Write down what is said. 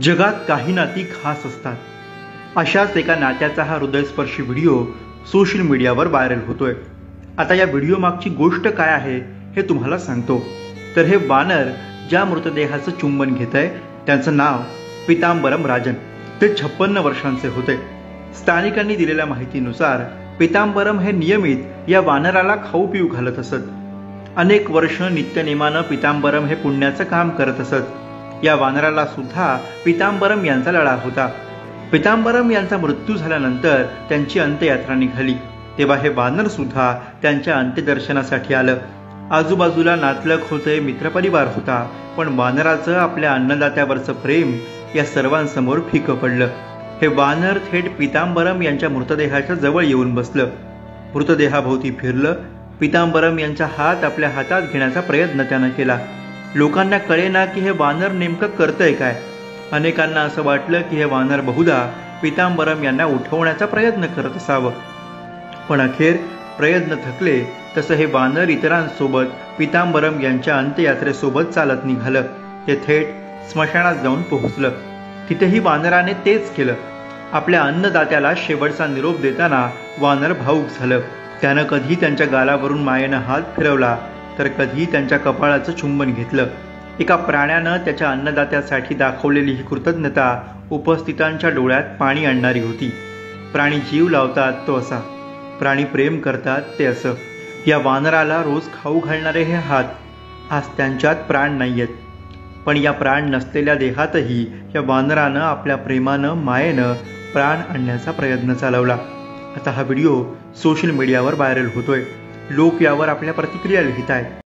जगात काही नाती खास असतात. अशाच एका नात्याचा हा हृदयस्पर्शी व्हिडिओ सोशल मीडियावर व्हायरल होतोय. आता या व्हिडिओ मागची गोष्ट काय आहे हे तुम्हाला सांगतो. तर हे वानर ज्या मृतदेहाचं चुंबन घेत आहे त्यांचं नाव पीतांबरम राजन. ते 56 वर्षांचे होते. स्थानिकांनी दिलेल्या माहितीनुसार पीतांबरम हे नियमित या वानराला खाऊ पिऊ घालत असत. अनेक वर्ष नित्यनेमानं पीतांबरम हे पुण्याचं काम करत असत. या वानराला सुद्धा पीतांबरम यांचा लळा होता. पीतांबरम यांचा मृत्यू झाल्यानंतर त्यांची अंत्ययात्रा निघाली तेव्हा हे वानर सुद्धा त्यांच्या अंत्यदर्शनासाठी आलं. आजूबाजूला नातलग होते, मित्रपरिवार होता, पण वानराचं आपल्या अन्नदात्यावरचं प्रेम या सर्वांसमोर फिकं पडलं. हे वानर थेट पीतांबरम यांच्या मृतदेहाच्या जवळ येऊन बसलं. मृतदेहाभोवती फिरलं. पीतांबरम यांचा हात आपल्या हातात घेण्याचा प्रयत्न त्यानं केला. लोकांना कळेना की हे वानर नेमकं करतंय काय. अनेकांना असं वाटलं की हे वानर बहुधा पीतांबरम यांना उठवण्याचा प्रयत्न करत असावं. पण अखेर प्रयत्न थकले तसं हे वानर इतरांसोबत पीतांबरम यांच्या अंत्ययात्रेसोबत चालत निघालं. ते थेट स्मशानात जाऊन पोहोचलं. तिथेही वानराने तेच केलं. आपल्या अन्नदात्याला शेवटचा निरोप देताना वानर भावुक झालं. त्यानं कधी त्यांच्या गालावरून मायेनं हात फिरवला तर कधी त्यांच्या कपाळाचं चुंबन घेतलं. एका प्राण्यानं त्याच्या अन्नदात्यासाठी दाखवलेली ही कृतज्ञता उपस्थितांच्या डोळ्यात पाणी आणणारी होती. प्राणी जीव लावतात तो असा, प्राणी प्रेम करतात ते असं. या वानराला रोज खाऊ घालणारे हे हात, आज त्यांच्यात प्राण नाहीयेत, पण या प्राण नसलेल्या देहातही या वानरानं आपल्या प्रेमानं, मायेनं प्राण आणण्याचा प्रयत्न चालवला. आता हा व्हिडिओ सोशल मीडियावर व्हायरल होतोय. लोक यावर आपल्या प्रतिक्रिया लिहित आहेत.